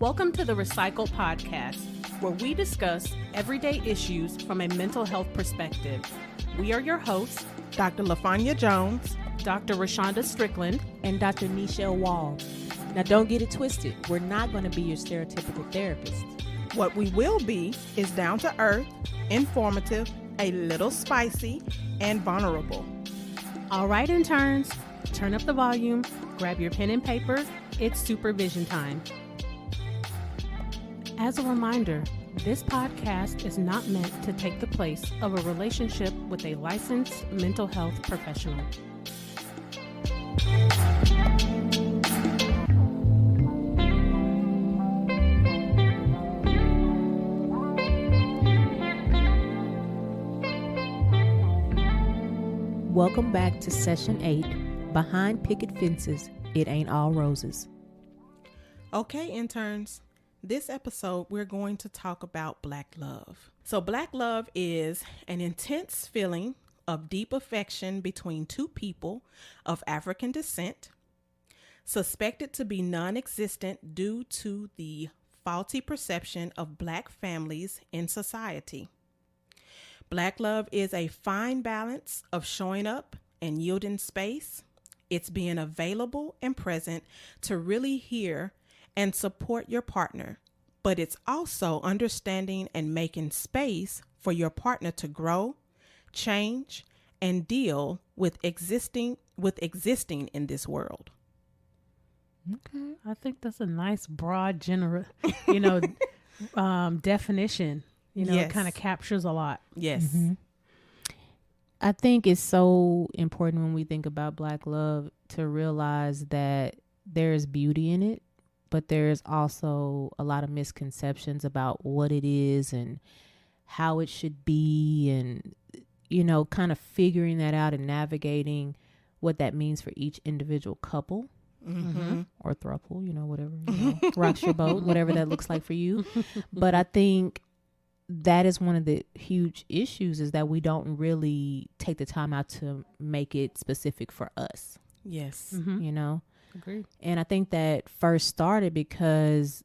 Welcome to the Recycle Podcast, where we discuss everyday issues from a mental health perspective. We are your hosts, Dr. LaFonya Jones, Dr. Rashonda Strickland, and Dr. Nichelle Wall. Now, don't get it twisted. We're not going to be your stereotypical therapist. What we will be is down to earth, informative, a little spicy, and vulnerable. All right, interns, turn up the volume, grab your pen and paper. It's supervision time. As a reminder, this podcast is not meant to take the place of a relationship with a licensed mental health professional. Welcome back to Session 8, Behind Picket Fences, It Ain't All Roses. Okay, interns. This episode, we're going to talk about Black love. So Black love is an intense feeling of deep affection between two people of African descent, suspected to be non-existent due to the faulty perception of Black families in society. Black love is a fine balance of showing up and yielding space. It's being available and present to really hear and support your partner, but it's also understanding and making space for your partner to grow, change, and deal with existing in this world. Okay, I think that's a nice, broad, general, definition. Yes. It kind of captures a lot. Yes. Mm-hmm. I think it's so important when we think about Black love to realize that there is beauty in it, but there's also a lot of misconceptions about what it is and how it should be, and, kind of figuring that out and navigating what that means for each individual couple or throuple, whatever, rocks your boat, whatever that looks like for you. But I think that is one of the huge issues, is that we don't really take the time out to make it specific for us. Yes. Agreed. And I think that first started because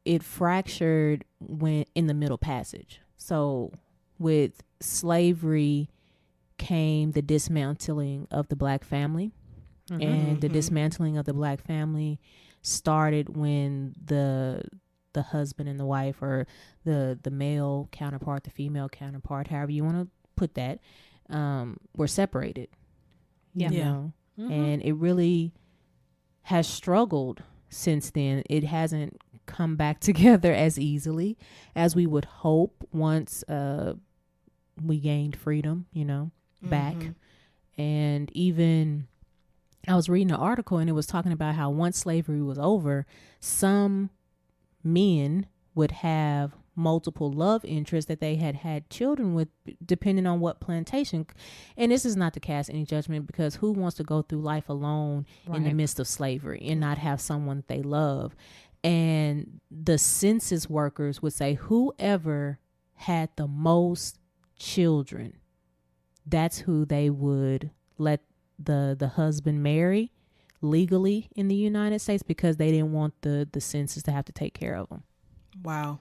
it fractured when in the Middle Passage. So with slavery came the dismantling of the Black family. And the dismantling of the Black family started when the husband and the wife, or the male counterpart, the female counterpart, however you want to put that, were separated. And it really has struggled since then. It hasn't come back together as easily as we would hope once we gained freedom, back. And even I was reading an article, and it was talking about how once slavery was over, some men would have multiple love interests that they had children with, depending on what plantation. And this is not to cast any judgment, because who wants to go through life alone in the midst of slavery and not have someone that they love? And the census workers would say whoever had the most children, that's who they would let the husband marry legally in the United States, because they didn't want the census to have to take care of them. Wow.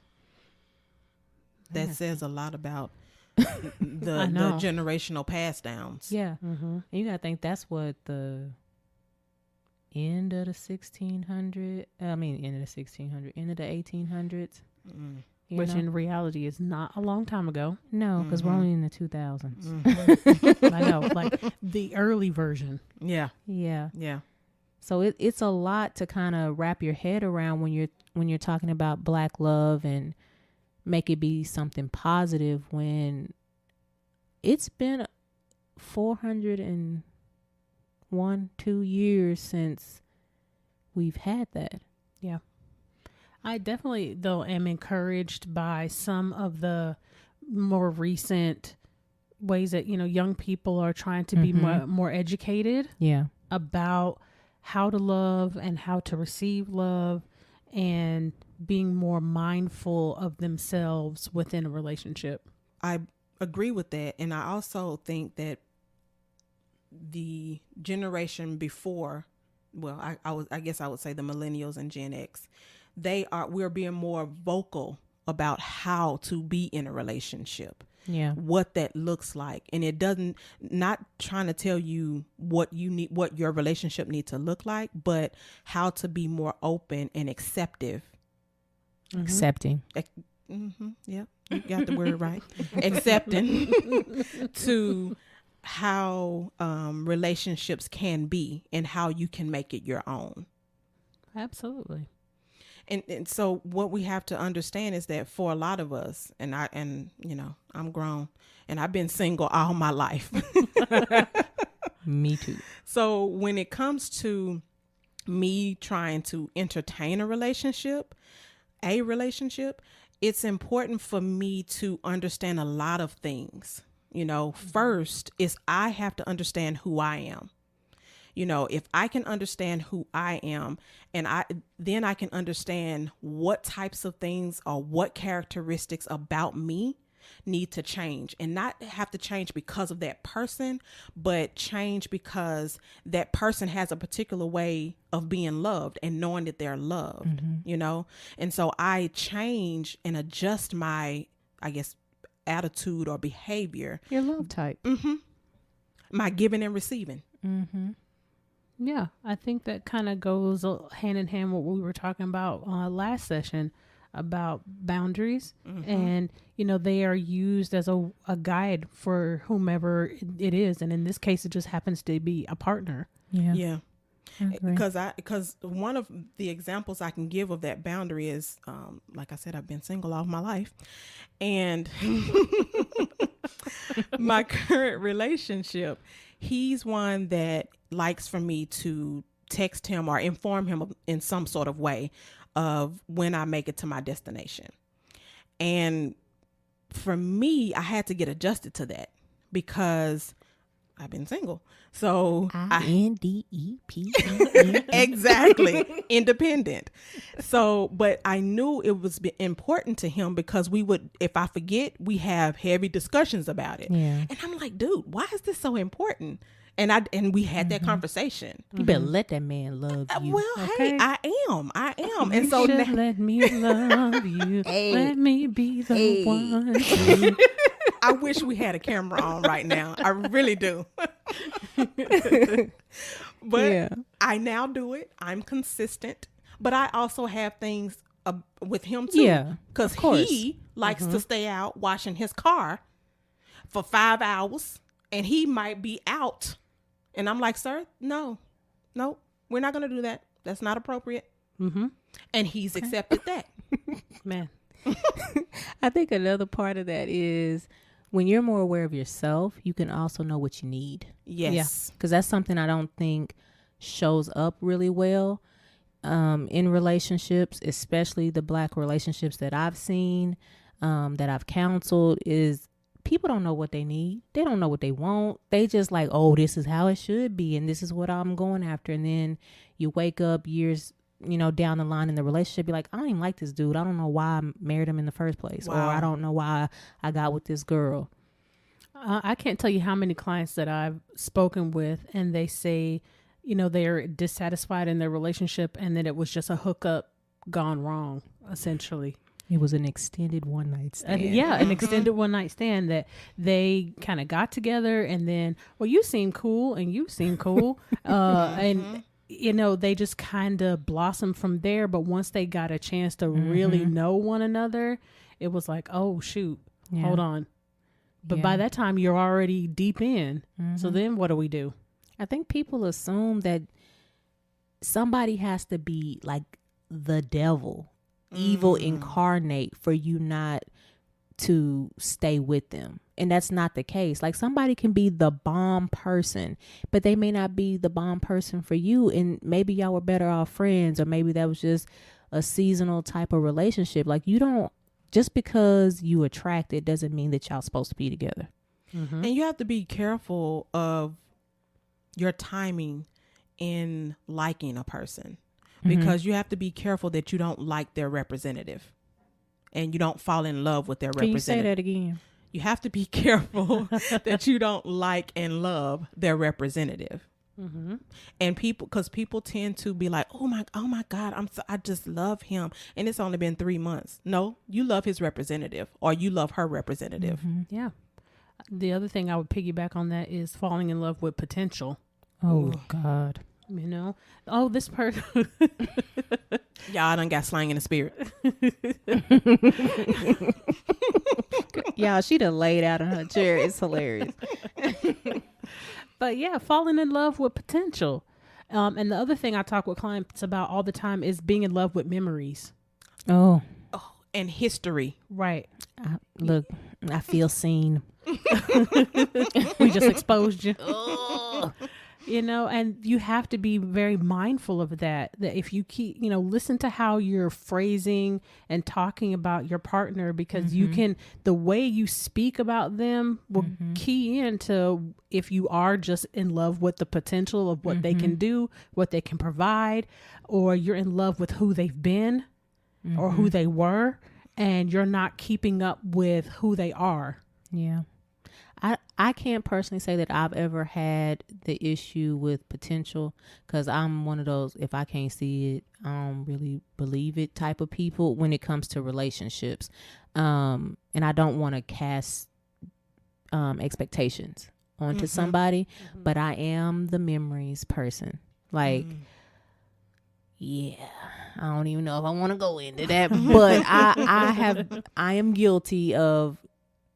That says a lot about the generational pass downs. Yeah. And you got to think that's what the end of the 1800s. Which in reality is not a long time ago. No, because we're only in the 2000s. I know, like the early version. Yeah. So it's a lot to kind of wrap your head around when you're talking about Black love and make it be something positive, when it's been 402 years since we've had that. Yeah. I definitely, though, am encouraged by some of the more recent ways that, young people are trying to be more educated about how to love and how to receive love, and being more mindful of themselves within a relationship. I agree with that. And I also think that the generation before, well, I guess I would say the millennials and Gen X, we're being more vocal about how to be in a relationship. Yeah. What that looks like. And it doesn't, not trying to tell you what you need, what your relationship needs to look like, but how to be more open and accepting. Yeah, you got the word right. Accepting to how relationships can be and how you can make it your own. Absolutely. And so what we have to understand is that for a lot of us, and I'm grown and I've been single all my life. Me too. So when it comes to me trying to entertain a relationship, it's important for me to understand a lot of things. First is I have to understand who I am. If I can understand who I am, and then I can understand what types of things or what characteristics about me need to change, and not have to change because of that person, but change because that person has a particular way of being loved and knowing that they're loved, And so I change and adjust my, I guess, attitude or behavior. Your love type. My giving and receiving. Yeah, I think that kind of goes hand in hand with what we were talking about last session about boundaries. And, they are used as a guide for whomever it is. And in this case, it just happens to be a partner. Yeah. Because one of the examples I can give of that boundary is, like I said, I've been single all my life. And my current relationship, he's one that likes for me to text him or inform him in some sort of way of when I make it to my destination. And for me, I had to get adjusted to that because I've been single. So INDEP. Exactly. Independent. So, but I knew it was important to him because we would, if I forget, we have heavy discussions about it. Yeah. And I'm like, dude, why is this so important? And we had that conversation. You better let that man love you. Well, Okay. hey, I am. And so let me love you. Let me be the one. I wish we had a camera on right now. I really do. But I now do it. I'm consistent. But I also have things with him too. Yeah, because he likes to stay out washing his car for 5 hours, and he might be out. And I'm like, sir, no, we're not going to do that. That's not appropriate. And he's accepted that. Man. I think another part of that is when you're more aware of yourself, you can also know what you need. Yes. Because that's something I don't think shows up really well in relationships, especially the Black relationships that I've seen, that I've counseled, is people don't know what they need. They don't know what they want. They just like, oh, this is how it should be, and this is what I'm going after. And then you wake up years, down the line in the relationship, be like, I don't even like this dude. I don't know why I married him in the first place. Wow. Or I don't know why I got with this girl. I can't tell you how many clients that I've spoken with, and they say, they're dissatisfied in their relationship, and that it was just a hookup gone wrong, essentially. It was an extended one night stand. An extended one night stand that they kind of got together, and then, well, you seem cool and you seem cool. And, they just kind of blossomed from there. But once they got a chance to really know one another, it was like, oh, shoot, hold on. But by that time, you're already deep in. So then what do we do? I think people assume that somebody has to be like the devil, evil incarnate, for you not to stay with them. And that's not the case. Like, somebody can be the bomb person, but they may not be the bomb person for you. And maybe y'all were better off friends, or maybe that was just a seasonal type of relationship. Like, you don't, just because you attracted doesn't mean that y'all supposed to be together. And you have to be careful of your timing in liking a person, because you have to be careful that you don't like their representative and you don't fall in love with their representative. Can you say that again? You have to be careful that you don't like and love their representative. And because people tend to be like, oh my God, I just love him, and it's only been 3 months. No, you love his representative, or you love her representative. Yeah. The other thing I would piggyback on that is falling in love with potential. Oh God. You know, oh, this person. Y'all done got slang in the spirit. Yeah, she done laid out in her chair. It's hilarious. But yeah, falling in love with potential. And the other thing I talk with clients about all the time is being in love with memories. Oh, And history. Right. look, I feel seen. We just exposed you. You know, and you have to be very mindful of that if you keep, listen to how you're phrasing and talking about your partner, because you can, the way you speak about them will key into if you are just in love with the potential of what they can do, what they can provide, or you're in love with who they've been or who they were, and you're not keeping up with who they are. Yeah. I can't personally say that I've ever had the issue with potential, because I'm one of those, if I can't see it, I don't really believe it type of people when it comes to relationships. And I don't want to cast expectations onto somebody, but I am the memories person. Like, yeah, I don't even know if I want to go into that, but I am guilty of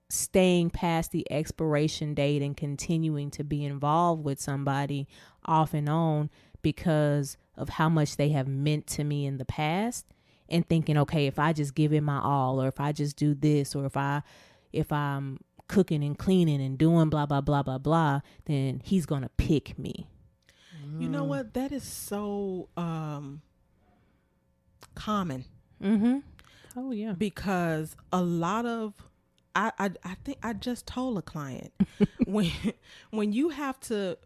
staying past the expiration date and continuing to be involved with somebody off and on because of how much they have meant to me in the past, and thinking, okay, if I just give it my all, or if I just do this, or if I'm cooking and cleaning and doing blah blah blah blah blah, then he's gonna pick me. You know what? That is so common. Oh yeah. Because a lot of I think I just told a client when you have to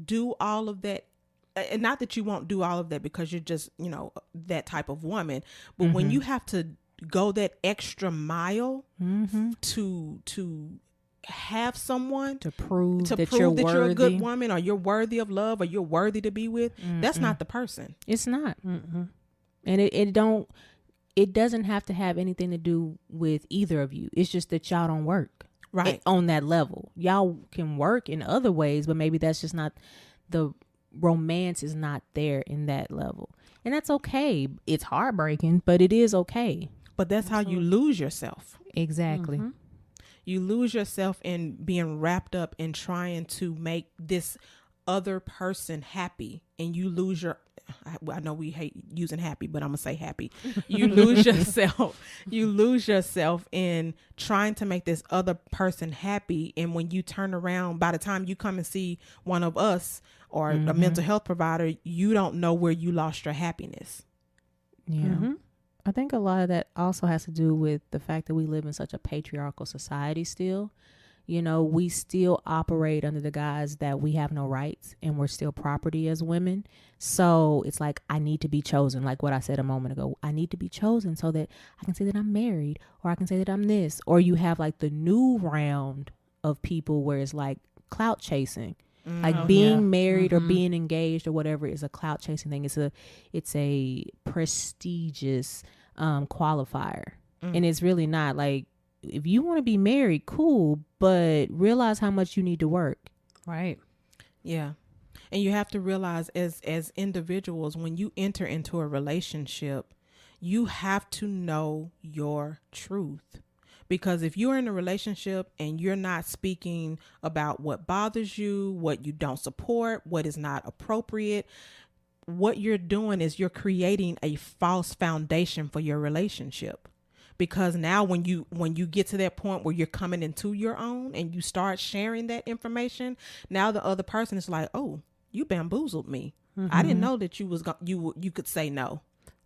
do all of that, and not that you won't do all of that because you're just, that type of woman, but when you have to go that extra mile to have someone to prove that you're worthy. a good woman, or you're worthy of love, or you're worthy to be with, that's not the person. It's not. And it doesn't have to have anything to do with either of you. It's just that y'all don't work right on that level. Y'all can work in other ways, but maybe that's just not, the romance is not there in that level. And that's okay. It's heartbreaking, but it is okay. But that's how you lose yourself. Exactly. You lose yourself in being wrapped up in trying to make this other person happy, and you lose your, I know we hate using happy, but I'm gonna say happy. You lose yourself. You lose yourself in trying to make this other person happy. And when you turn around, by the time you come and see one of us or a mental health provider, you don't know where you lost your happiness. Yeah. I think a lot of that also has to do with the fact that we live in such a patriarchal society still. We still operate under the guise that we have no rights and we're still property as women. So it's like, I need to be chosen. Like what I said a moment ago, I need to be chosen so that I can say that I'm married, or I can say that I'm this. Or you have like the new round of people where it's like clout chasing. Like being married or being engaged or whatever is a clout chasing thing. It's a prestigious qualifier. And it's really not. Like, if you want to be married, cool, but realize how much you need to work. Right. Yeah. And you have to realize as individuals, when you enter into a relationship, you have to know your truth. Because if you're in a relationship and you're not speaking about what bothers you, what you don't support, what is not appropriate, what you're doing is you're creating a false foundation for your relationship. Because now when you get to that point where you're coming into your own and you start sharing that information, now the other person is like, oh, you bamboozled me. I didn't know that you could say no.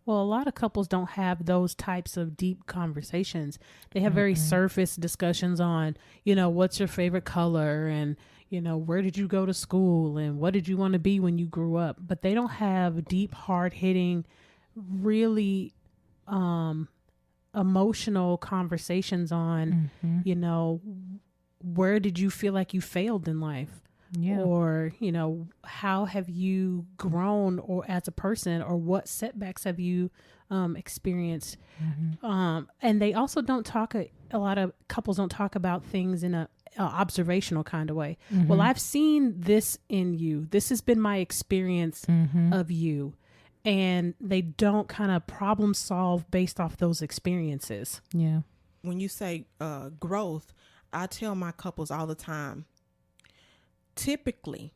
Well, a lot of couples don't have those types of deep conversations. They have very surface discussions on, what's your favorite color, and, where did you go to school, and what did you want to be when you grew up? But they don't have deep, hard-hitting, really emotional conversations on, where did you feel like you failed in life? Yeah. or, you know, how have you grown or as a person, or what setbacks have you experienced? And they also don't talk, a lot of couples don't talk about things in a observational kind of way. Well, I've seen this in you. This has been my experience of you. And they don't kind of problem solve based off those experiences. Yeah. When you say growth, I tell my couples all the time, typically,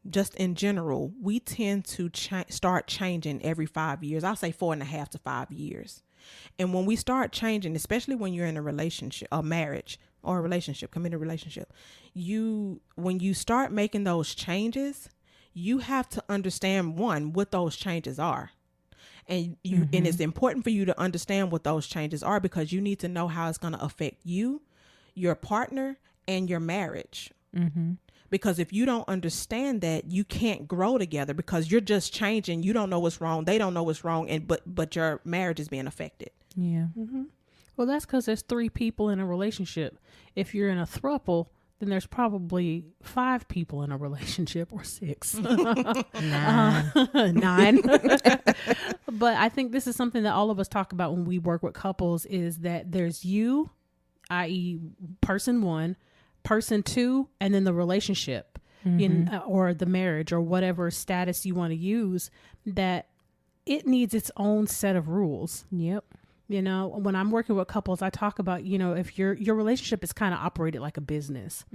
just in general, we tend to start changing every 5 years. I'll say 4.5 to 5 years. And when we start changing, especially when you're in a relationship, a marriage or a relationship, committed relationship, when you start making those changes, you have to understand, one, what those changes are. And and it's important for you to understand what those changes are, because you need to know how it's going to affect you, your partner, and your marriage. Because if you don't understand that, you can't grow together, because you're just changing. You don't know what's wrong. They don't know what's wrong. And but your marriage is being affected. Yeah. Well, that's because there's 3 people in a relationship. If you're in a throuple, then there's probably 5 people in a relationship, or 6. 9. But I think this is something that all of us talk about when we work with couples, is that there's you, i.e. person 1, person 2, and then the relationship or the marriage, or whatever status you want to use, that it needs its own set of rules. Yep. You know, when I'm working with couples, I talk about, you know, if your relationship is kind of operated like a business,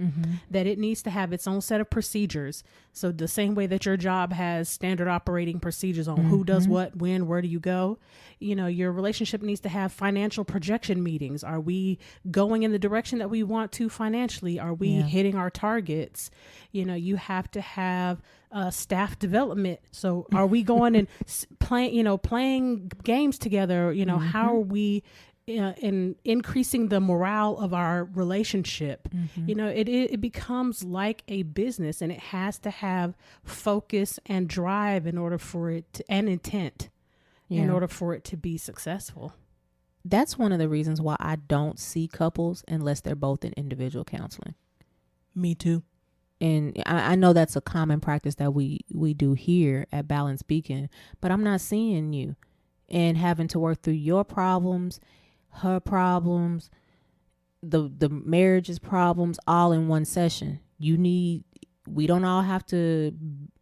that it needs to have its own set of procedures. So the same way that your job has standard operating procedures on who does what, when, where do you go, you know, your relationship needs to have financial projection meetings. Are we going in the direction that we want to financially? Are we hitting our targets? You know, you have to have staff development. So are we going and playing games together? You know, how are we in increasing the morale of our relationship? You know, it becomes like a business, and it has to have focus and drive in order for it to, and intent in order for it to be successful. That's one of the reasons why I don't see couples unless they're both in individual counseling. Me too. And I know that's a common practice that we do here at Balance Beacon, but I'm not seeing you and having to work through your problems, her problems, the marriage's problems, all in one session. We don't all have to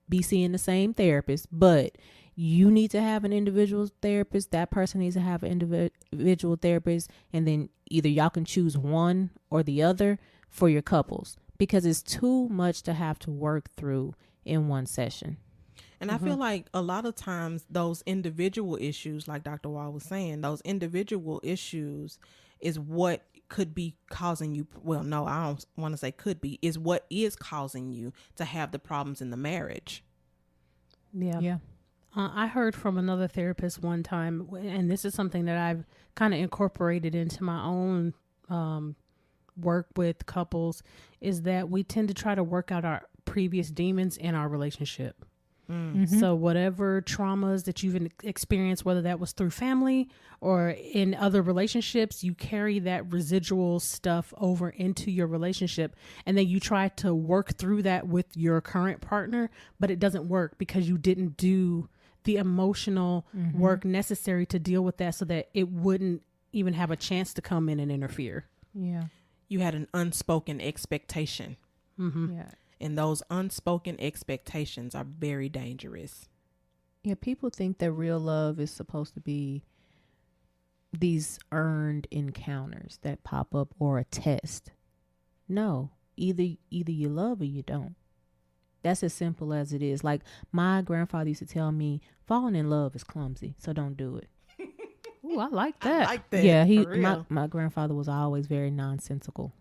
be seeing the same therapist, but you need to have an individual therapist. That person needs to have an individual therapist. And then either y'all can choose one or the other for your couples, because it's too much to have to work through in one session. And I feel like a lot of times those individual issues, like Dr. Wall was saying, those individual issues is what could be causing you. Well, no, I don't want to say could be, is what is causing you to have the problems in the marriage. Yeah. I heard from another therapist one time, and this is something that I've kind of incorporated into my own work with couples, is that we tend to try to work out our previous demons in our relationship. So whatever traumas that you've experienced, whether that was through family or in other relationships, you carry that residual stuff over into your relationship, and then you try to work through that with your current partner, but it doesn't work because you didn't do the emotional work necessary to deal with that, so that it wouldn't even have a chance to come in and interfere. Yeah. You had an unspoken expectation. Yeah. And those unspoken expectations are very dangerous. Yeah, people think that real love is supposed to be these earned encounters that pop up, or a test. No, either you love or you don't. That's as simple as it is. Like, my grandfather used to tell me, falling in love is clumsy, so don't do it. Ooh, I like that. I like that. Yeah, my grandfather was always very nonsensical.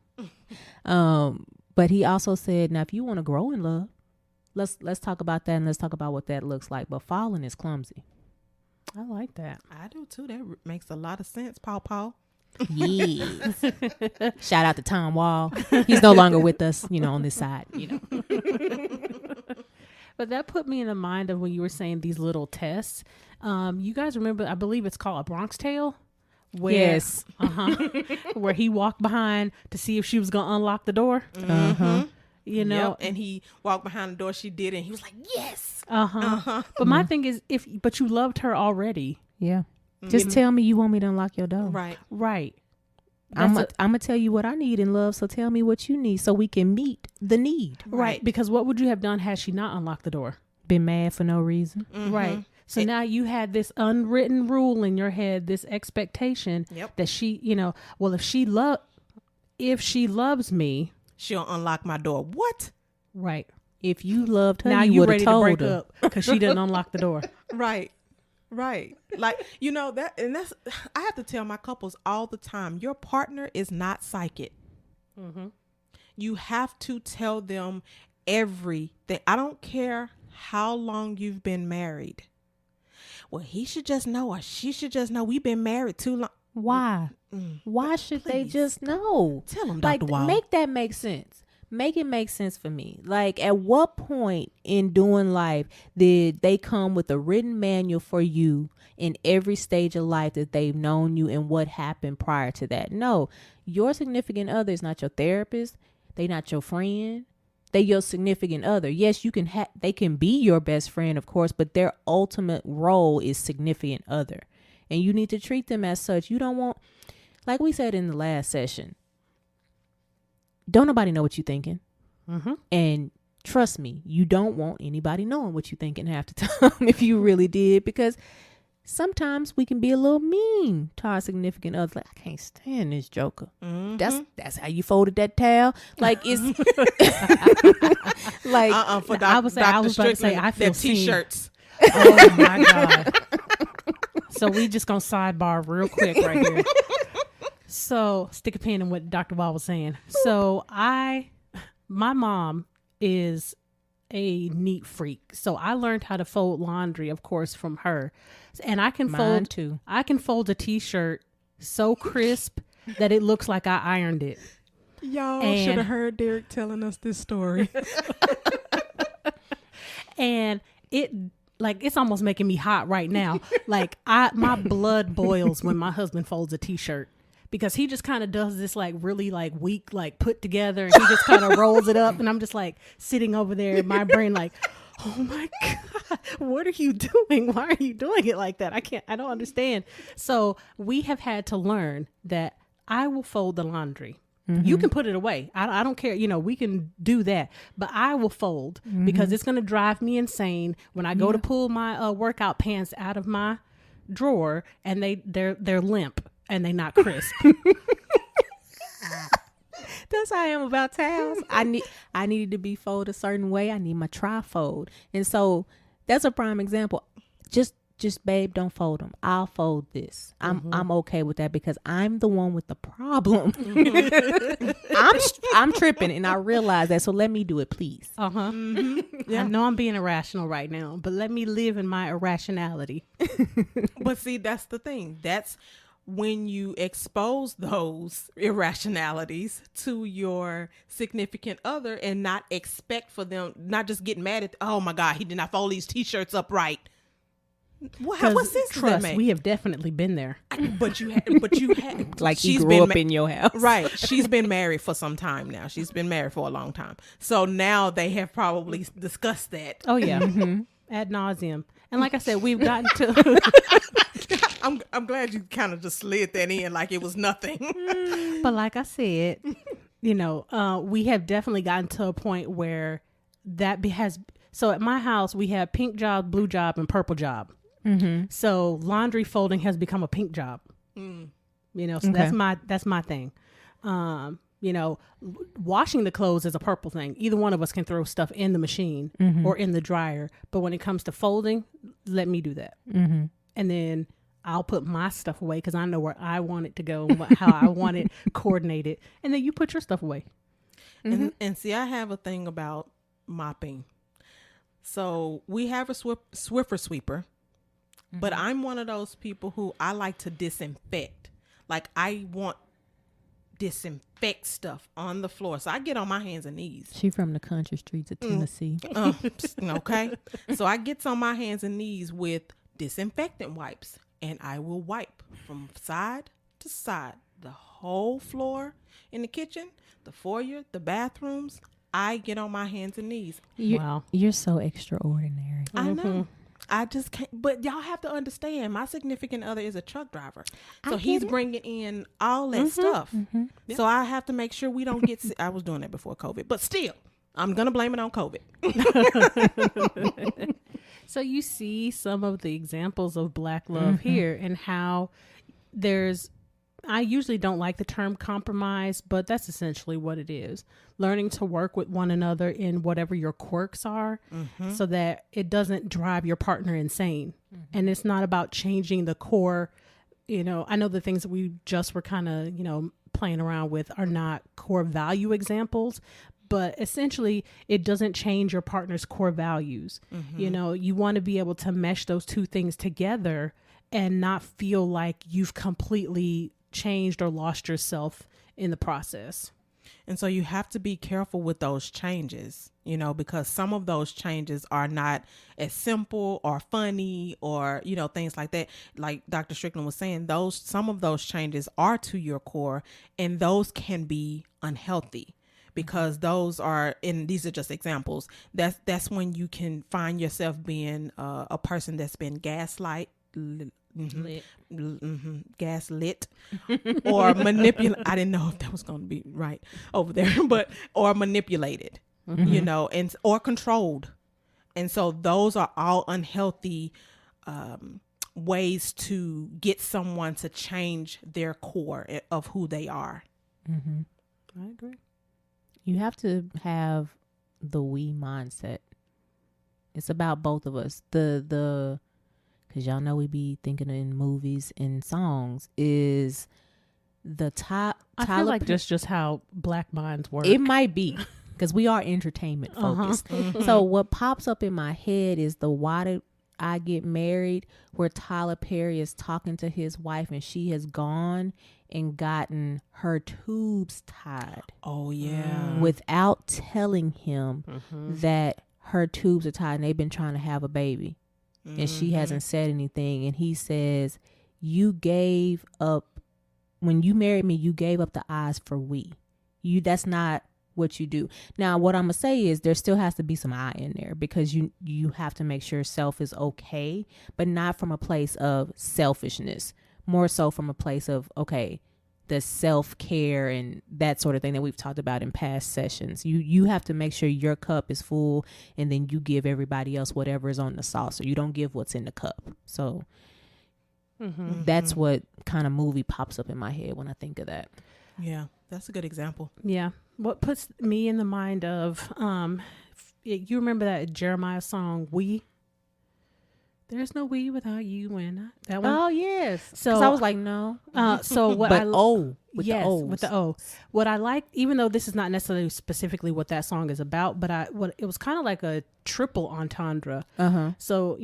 But he also said, now if you want to grow in love, let's talk about that, and let's talk about what that looks like. But falling is clumsy. I like that. I do too. That makes a lot of sense, Paw. Yes. Shout out to Tom Wall. He's no longer with us, on this side, But that put me in the mind of when you were saying these little tests. You guys remember, I believe it's called A Bronx Tale? Where he walked behind to see if she was going to unlock the door. you know. And he walked behind the door. She did, and he was like, "Yes." But my thing is, but you loved her already. Yeah. Just tell me you want me to unlock your door. Right. I'm gonna tell you what I need in love, so tell me what you need so we can meet the need. Right. Because what would you have done had she not unlocked the door? Been mad for no reason. Right. So now you had this unwritten rule in your head, this expectation that she, you know, well, if she loves me, she'll unlock my door. What? Right. If you loved her, now you you would ready have told to break her. up because she didn't unlock the door. Right. Like, you know, that's I have to tell my couples all the time, your partner is not psychic. You have to tell them everything. I don't care how long you've been married. Well, he should just know, or she should just know we've been married too long. Why? Why should they just know? Tell them, like, Dr. Wall. Make that make sense. Make it make sense for me. Like, at what point in doing life did they come with a written manual for you in every stage of life that they've known you and what happened prior to that? No, your significant other is not your therapist. They not your friend. They your significant other. Yes, you can they can be your best friend, of course, but their ultimate role is significant other. And you need to treat them as such. You don't want, like we said in the last session, don't nobody know what you're thinking. And trust me, you don't want anybody knowing what you're thinking half the time if you really did, because sometimes we can be a little mean to our significant other. Like, I can't stand this joker. That's how you folded that towel. Like, it's like I was about to say I feel t-shirts. Oh my God. So we just gonna sidebar real quick right here. So stick a pin in what Dr. Wall was saying. So my mom is a neat freak. So I learned how to fold laundry, of course, from her. And I can fold a t-shirt so crisp that it looks like I ironed it. Y'all should have heard Derek telling us this story. And it's almost making me hot right now. Like, my blood boils when my husband folds a t-shirt, because he just kind of does this like really like weak, like put together, and he just kind of rolls it up, and I'm just like sitting over there in my brain like, oh my God, what are you doing? Why are you doing it like that? I don't understand. So we have had to learn that I will fold the laundry. You can put it away. I don't care. You know, we can do that, but I will fold because it's going to drive me insane when I go to pull my workout pants out of my drawer and they're limp and they not crisp. That's how I am about towels. I needed to be folded a certain way. I need my trifold. And so that's a prime example. Just babe, don't fold them. I'll fold this. I'm okay with that because I'm the one with the problem. I'm tripping and I realize that. So let me do it, please. Yeah. I know I'm being irrational right now, but let me live in my irrationality. But see, that's the thing. That's when you expose those irrationalities to your significant other and not expect for them, not just get mad at, oh my God, he did not fold these t-shirts up right. What sense does that make? We have definitely been there. But you had like she grew up in your house. Right. She's been married for some time now. She's been married for a long time. So now they have probably discussed that. Oh yeah. Ad nauseum. And like I said, we've gotten to I'm glad you kind of just slid that in like it was nothing. But like I said, you know, we have definitely gotten to a point where so at my house we have pink job, blue job, and purple job. So laundry folding has become a pink job. You know, so that's my thing. You know, washing the clothes is a purple thing. Either one of us can throw stuff in the machine or in the dryer. But when it comes to folding, let me do that. And then I'll put my stuff away because I know where I want it to go and how I want it coordinated. And then you put your stuff away. And see, I have a thing about mopping. So we have a Swiffer sweeper, but I'm one of those people who I like to disinfect. Like I want disinfect stuff on the floor. So I get on my hands and knees. She from the country streets of Tennessee. Okay. So I get on my hands and knees with disinfectant wipes and I will wipe from side to side, the whole floor in the kitchen, the foyer, the bathrooms, I get on my hands and knees. You're so extraordinary. I know. I just can't. But y'all have to understand, my significant other is a truck driver. So he's bringing in all that stuff. Yep. So I have to make sure we don't get sick. I was doing that before COVID. But still, I'm going to blame it on COVID. So you see some of the examples of Black love here, and how I usually don't like the term compromise, but that's essentially what it is. Learning to work with one another in whatever your quirks are, so that it doesn't drive your partner insane. And it's not about changing the core. I know the things that we just were kind of, playing around with are not core value examples, but essentially it doesn't change your partner's core values. You want to be able to mesh those two things together and not feel like you've completely changed or lost yourself in the process. And so you have to be careful with those changes, because some of those changes are not as simple or funny or, things like that. Like Dr. Strickland was saying, some of those changes are to your core, and those can be unhealthy. Because those are, and these are just examples, that's when you can find yourself being a person that's been gaslit or manipulated. I didn't know if that was going to be right over there, or manipulated, and or controlled. And so those are all unhealthy ways to get someone to change their core of who they are. I agree. You have to have the we mindset. It's about both of us. Because y'all know we be thinking in movies and songs, is the top. I feel like that's just how Black minds work. It might be, because we are entertainment focused. So what pops up in my head is the Why Did I Get Married, where Tyler Perry is talking to his wife and she has gone and gotten her tubes tied. Oh, yeah. Without telling him that her tubes are tied and they've been trying to have a baby. And she hasn't said anything. And he says, you gave up, when you married me, you gave up the eyes for we. That's not what you do. Now, what I'm going to say is there still has to be some I in there, because you have to make sure self is okay, but not from a place of selfishness. More so from a place of, okay, the self-care and that sort of thing that we've talked about in past sessions. You have to make sure your cup is full, and then you give everybody else whatever is on the saucer. You don't give what's in the cup. So that's what kind of movie pops up in my head when I think of that. Yeah, that's a good example. Yeah. What puts me in the mind of, you remember that Jeremiah song, We? There's no we without you and I. That one. Oh yes. So I was like, no. So what? But with the O's. With the O. What I like, even though this is not necessarily specifically what that song is about, but it was kind of like a triple entendre. So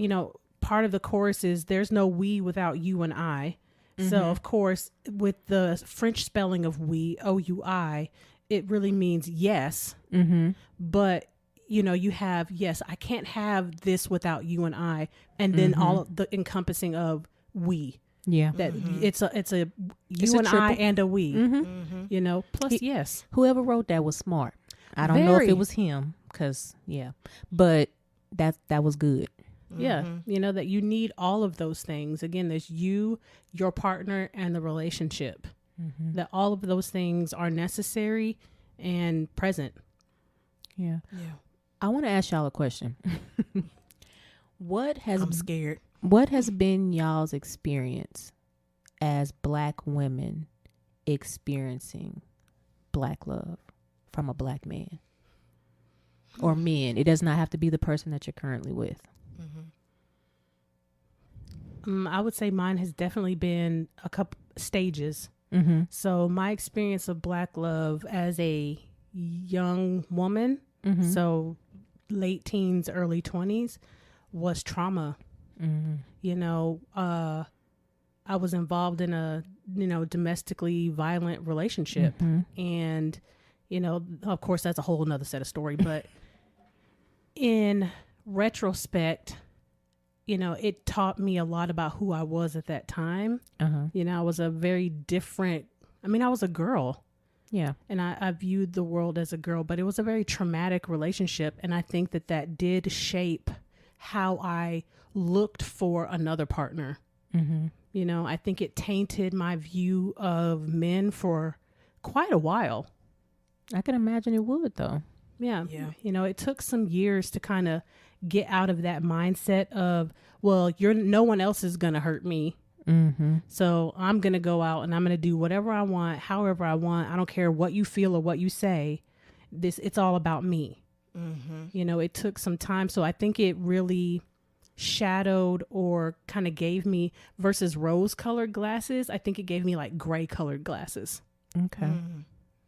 part of the chorus is there's no we without you and I. So of course, with the French spelling of we, O-U-I, it really means yes. But you have, yes, I can't have this without you and I. And then all of the encompassing of we. Yeah. That it's a you and I and a we, plus yes. Whoever wrote that was smart. I don't know if it was him, but that was good. Yeah. That you need all of those things. Again, there's you, your partner, and the relationship. That all of those things are necessary and present. Yeah. I want to ask y'all a question. I'm scared. What has been y'all's experience as Black women experiencing Black love from a Black man or men? It does not have to be the person that you're currently with. I would say mine has definitely been a couple stages. So my experience of Black love as a young woman, so late teens, early 20s, was trauma. I was involved in a, domestically violent relationship. And, of course, that's a whole nother set of story. But in retrospect, it taught me a lot about who I was at that time. I was a very different, I was a girl, Yeah. And I viewed the world as a girl, but it was a very traumatic relationship. And I think that did shape how I looked for another partner. Mm-hmm. You know, I think it tainted my view of men for quite a while. I can imagine it would, though. Yeah. You know, it took some years to kind of get out of that mindset of, well, no one else is going to hurt me. Mm-hmm. So I'm going to go out and I'm going to do whatever I want, however I want. I don't care what you feel or what you say. It's all about me. Mm-hmm. You know, it took some time. So I think it really shadowed or kind of gave me, versus rose colored glasses, I think it gave me like gray colored glasses. Okay. Mm.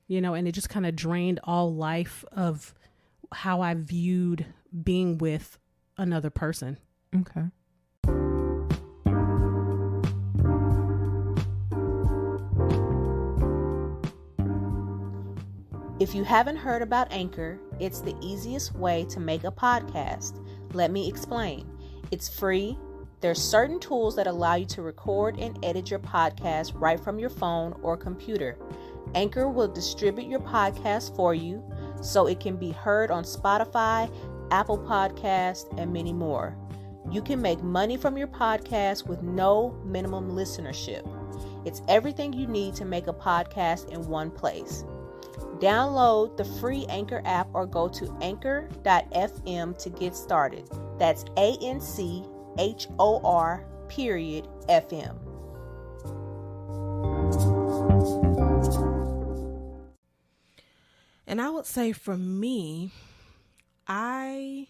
You know, and it just kind of drained all life of how I viewed being with another person. Okay. If you haven't heard about Anchor, it's the easiest way to make a podcast. Let me explain. It's free. There's certain tools that allow you to record and edit your podcast right from your phone or computer. Anchor will distribute your podcast for you so it can be heard on Spotify, Apple Podcasts, and many more. You can make money from your podcast with no minimum listenership. It's everything you need to make a podcast in one place. Download the free Anchor app or go to anchor.fm to get started. That's ANCHOR.FM. And I would say for me, I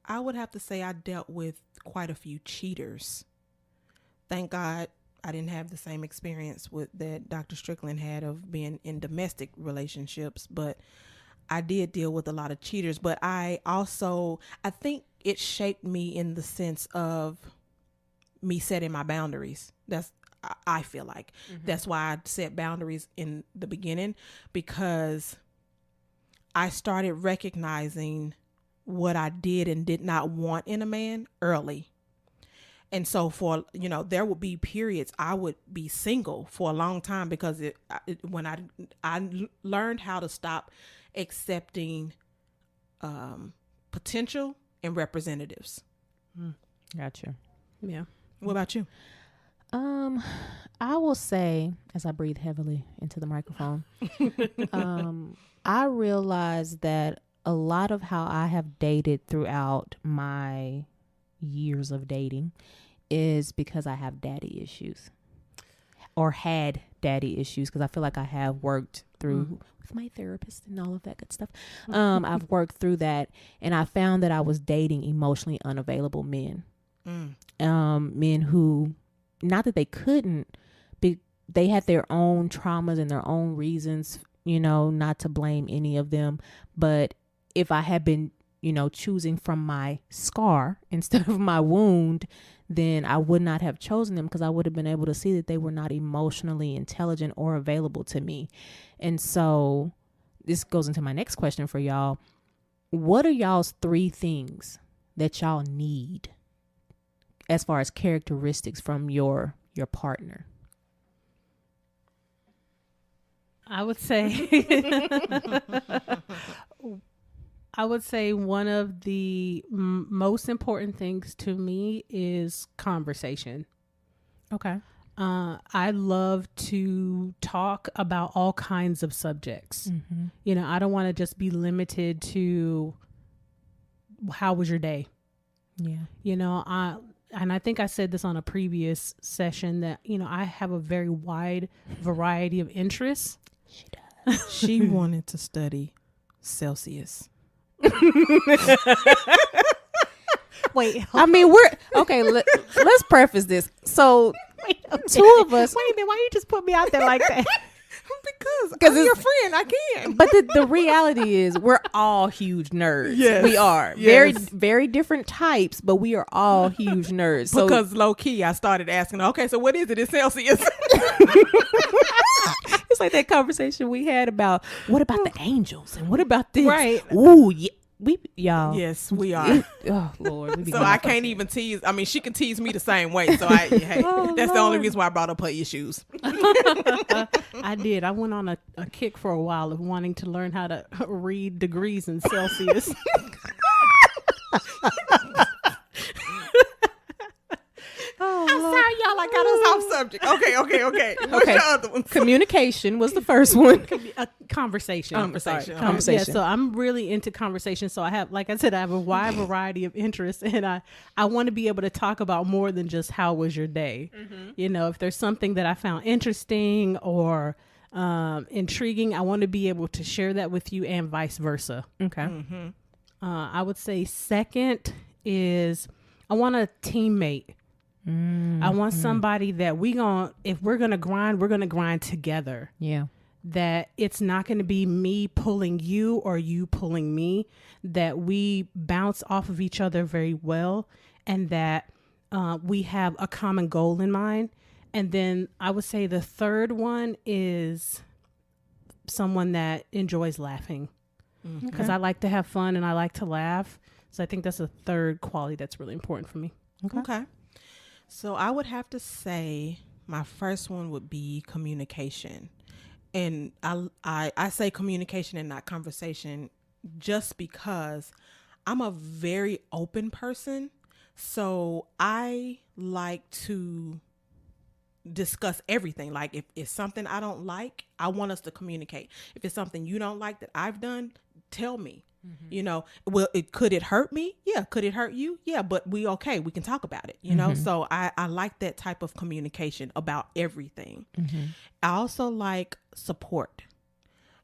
would have to say I dealt with quite a few cheaters. Thank God I didn't have the same experience that Dr. Strickland had of being in domestic relationships, but I did deal with a lot of cheaters. But I think it shaped me in the sense of me setting my boundaries. I feel like that's why I set boundaries in the beginning, because I started recognizing what I did and did not want in a man early. And so there would be periods I would be single for a long time because when I learned how to stop accepting potential and representatives. Gotcha. Yeah. What about you? I will say, as I breathe heavily into the microphone, I realized that a lot of how I have dated throughout my years of dating is because I have daddy issues, or had daddy issues, because I feel like I have worked through with my therapist and all of that good stuff. I've worked through that, and I found that I was dating emotionally unavailable men. Men who, not that they couldn't, they had their own traumas and their own reasons, not to blame any of them. But if I had been, choosing from my scar instead of my wound, then I would not have chosen them, because I would have been able to see that they were not emotionally intelligent or available to me. And so this goes into my next question for y'all. What are y'all's 3 things that y'all need as far as characteristics from your partner? I would say one of the most important things to me is conversation. Okay. I love to talk about all kinds of subjects. I don't want to just be limited to how was your day? Yeah. And I think I said this on a previous session that, I have a very wide variety of interests. She does. She wanted to study Celsius. Wait, I mean, we're okay. Let's preface this. So, two of us. Wait a minute, why you just put me out there like that? Because I'm your friend, I can. But the reality is, we're all huge nerds. Yes, we are. Yes. Very, very different types, but we are all huge nerds. So, because low key, I started asking, okay, so what is it in Celsius? It's like that conversation we had about what about the angels and what about this? Right. Ooh, yeah. y'all. Yes, we are. Oh Lord. We be So going I off can't on even tease. I mean, she can tease me the same way. So hey, that's the only reason why I brought up her issues. I did. I went on a kick for a while of wanting to learn how to read degrees in Celsius. I'm sorry, y'all. I got us off subject. Okay. What's your other one? Communication was the first one. A conversation. Conversation. Conversation. Yeah, so I'm really into conversation. So I have, like I said, I have a wide variety of interests, and I want to be able to talk about more than just how was your day. You know, if there's something that I found interesting or intriguing, I want to be able to share that with you, and vice versa. Okay. I would say second is I want a teammate. I want somebody that if we're gonna grind together. Yeah. That it's not going to be me pulling you or you pulling me, that we bounce off of each other very well, and that we have a common goal in mind. And then I would say the third one is someone that enjoys laughing, because I like to have fun and I like to laugh. So I think that's a third quality that's really important for me. Okay. So I would have to say my first one would be communication. And I say communication and not conversation just because I'm a very open person. So I like to discuss everything. Like if it's something I don't like, I want us to communicate. If it's something you don't like that I've done, tell me. You know, well, could it hurt me? Yeah. Could it hurt you? Yeah. But we can talk about it, you know? So I like that type of communication about everything. I also like support.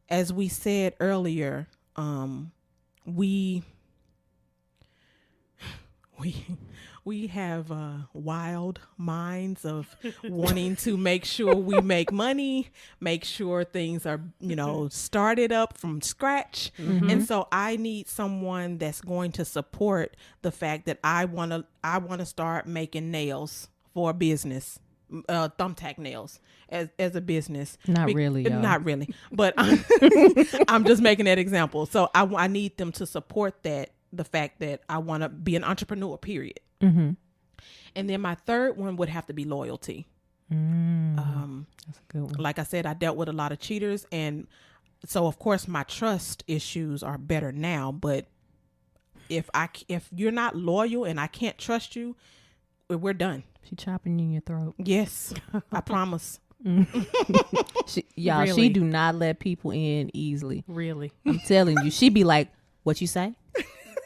As we said earlier, we have wild minds of wanting to make sure we make money, make sure things are, started up from scratch. And so I need someone that's going to support the fact that I want to start making nails for a business, thumbtack nails as a business. Not really, but I'm just making that example. So I need them to support the fact that I want to be an entrepreneur, period. And then my third one would have to be loyalty. That's a good one. Like I said, I dealt with a lot of cheaters, and so of course my trust issues are better now. But if you're not loyal and I can't trust you, we're done. She chopping you in your throat. Yes, I promise. She do not let people in easily. Really, I'm telling you. She be like, "What you say?"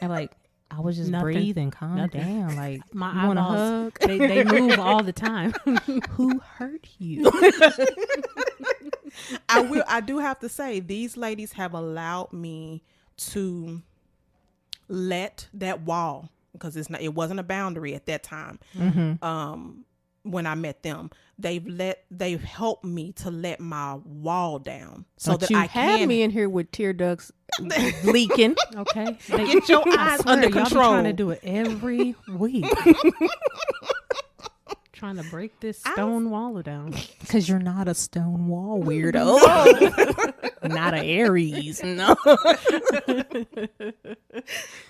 I'm like, I was just Nothing. breathing, calm down. Like, my you want a eyeballs, hug? they move all the time. Who hurt you? I do have to say, these ladies have allowed me to let that wall, because it wasn't a boundary at that time. When I met them, they've helped me to let my wall down, so but that you I had can me in here with tear ducts leaking. Okay, get your eyes under y'all control. Be trying to do it every week. Trying to break this stone wall down. Because you're not a stone wall weirdo. Not an Aries. No.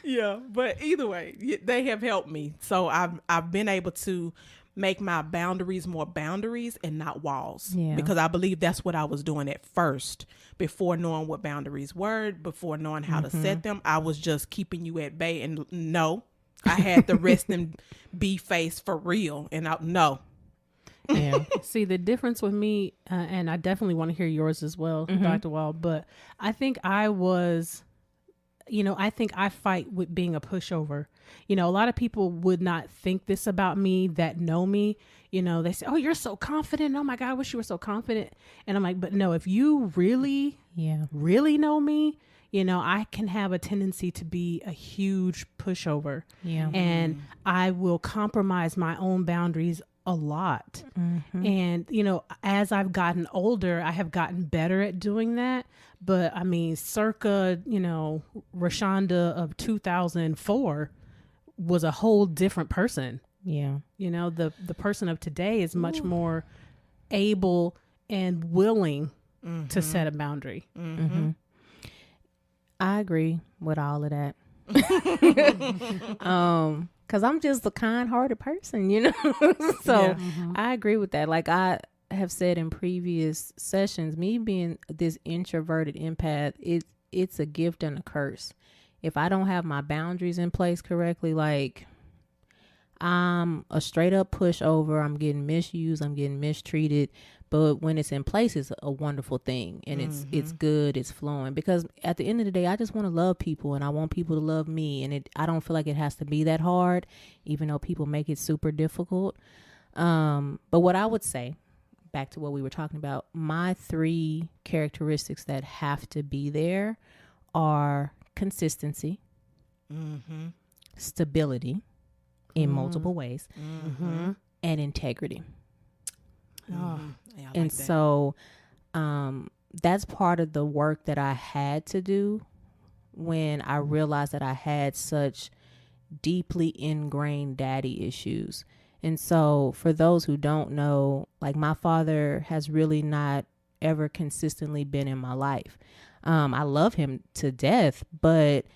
Yeah, but either way, they have helped me. So I've been able to make my boundaries more boundaries and not walls. Yeah. Because I believe that's what I was doing at first. Before knowing what boundaries were, before knowing how to set them, I was just keeping you at bay. And no, I had the rest and be face for real. And no. Yeah. See, the difference with me, and I definitely want to hear yours as well, Dr. Wald, but I think I fight with being a pushover. A lot of people would not think this about me that know me. They say, "Oh, you're so confident. Oh my God, I wish you were so confident." And I'm like, but no, if you really know me, I can have a tendency to be a huge pushover. Yeah. And I will compromise my own boundaries a lot. And, as I've gotten older, I have gotten better at doing that. But I mean, circa, Rashonda of 2004 was a whole different person. Yeah. The person of today is much more able and willing to set a boundary. I agree with all of that. Because I'm just a kind-hearted person, you know. So Yeah. I agree with that. Like I have said in previous sessions, me being this introverted empath, it's a gift and a curse. If I don't have my boundaries in place correctly, like I'm a straight up pushover, I'm getting misused, I'm getting mistreated. But when it's in place, it's a wonderful thing, and it's good, it's flowing. Because at the end of the day, I just want to love people, and I want people to love me, and I don't feel like it has to be that hard, even though people make it super difficult. But what I would say, back to what we were talking about, my 3 characteristics that have to be there are consistency, stability in multiple ways, and integrity. Oh, yeah, I like And that. so that's part of the work that I had to do when I realized that I had such deeply ingrained daddy issues. And so for those who don't know, like my father has really not ever consistently been in my life. I love him to death, but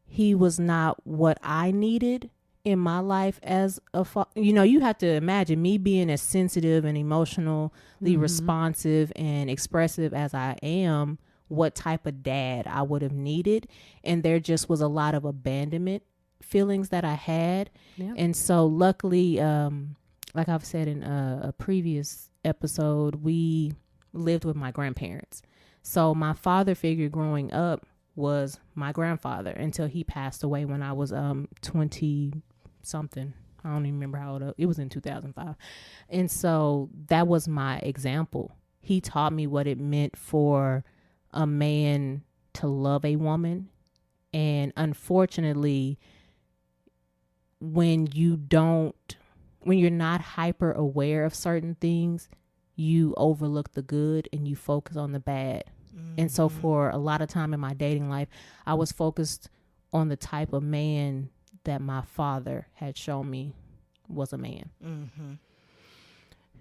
he was not what I needed in my life as a you know, you have to imagine me being as sensitive and emotionally responsive and expressive as I am, what type of dad I would have needed. And there just was a lot of abandonment feelings that I had. Yeah. And so luckily, like I've said in a previous episode, we lived with my grandparents. So my father figure growing up was my grandfather until he passed away when I was 20 something. I don't even remember how old it was, in 2005. And so that was my example. He taught me what it meant for a man to love a woman. And unfortunately, when you're not hyper aware of certain things, you overlook the good and you focus on the bad. And so for a lot of time in my dating life, I was focused on the type of man that my father had shown me was a man.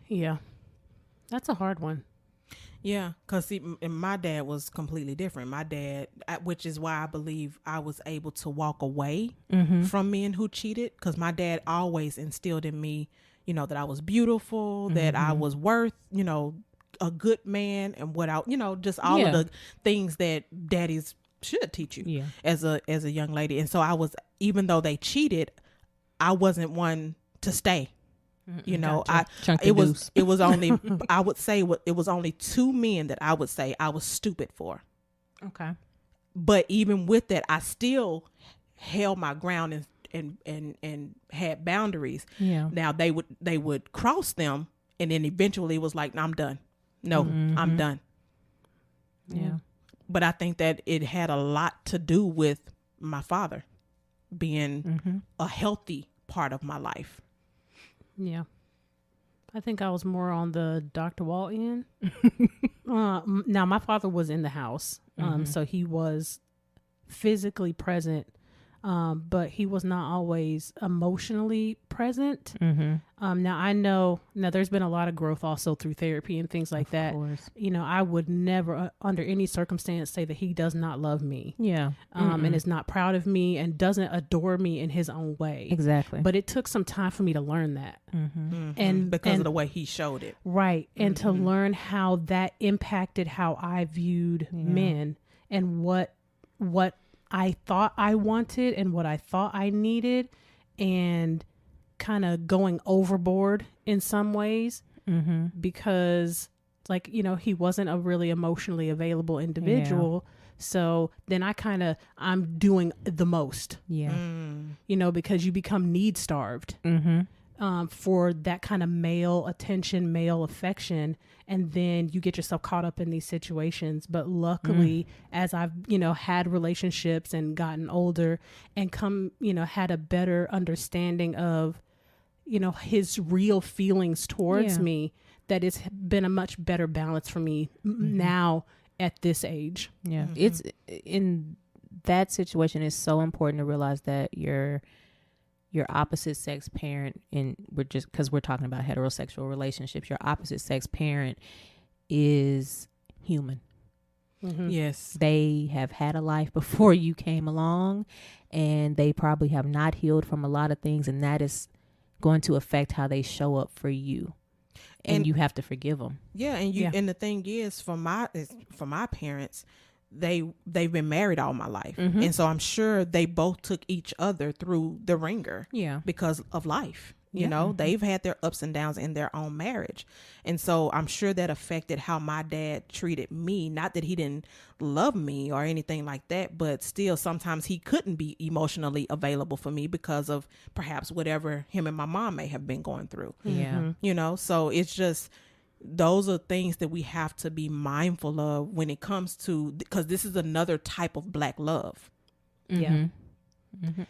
Yeah. That's a hard one. Yeah, because my dad was completely different. My dad, which is why I believe I was able to walk away from men who cheated, because my dad always instilled in me, you know, that I was beautiful, that I was worth, you know, a good man, and just all of the things that daddies should teach you as a young lady. And so I was, even though they cheated, I wasn't one to stay. You know, it was only I would say it was only 2 men that I would say I was stupid for. Okay. But even with that, I still held my ground and had boundaries. Yeah. Now they would cross them, and then eventually it was like, no, I'm done. No, I'm done. Yeah. But I think that it had a lot to do with my father being a healthy part of my life. Yeah. I think I was more on the Dr. Wall end. Now, my father was in the house, so he was physically present, but he was not always emotionally present. Now, I know, there's been a lot of growth also through therapy and things like that. Course. You know, I would never, under any circumstance, say that he does not love me. Yeah. And is not proud of me and doesn't adore me in his own way. Exactly. But it took some time for me to learn that. And because of the way he showed it. Right. And to learn how that impacted how I viewed men and what I thought I wanted and what I thought I needed, and kind of going overboard in some ways because, like, you know, he wasn't a really emotionally available individual. So then I'm doing the most. Yeah. You know, because you become need starved. For that kind of male attention, male affection, and then you get yourself caught up in these situations. But luckily, as I've, you know, had relationships and gotten older and had a better understanding of, you know, his real feelings towards me, that it's been a much better balance for me now at this age. Yeah. It's in that situation, it's so important to realize that your opposite sex parent, and because we're talking about heterosexual relationships, your opposite sex parent is human. Yes. They have had a life before you came along, and they probably have not healed from a lot of things, and that is going to affect how they show up for you. And you have to forgive them. Yeah, and the thing is, for my parents, they've been married all my life, and so I'm sure they both took each other through the ringer. Yeah, because of life. You know, they've had their ups and downs in their own marriage, and so I'm sure that affected how my dad treated me. Not that he didn't love me or anything like that, but still, sometimes he couldn't be emotionally available for me because of perhaps whatever him and my mom may have been going through. Yeah, You know, so it's just, those are things that we have to be mindful of when it comes to, because this is another type of Black love. Yeah.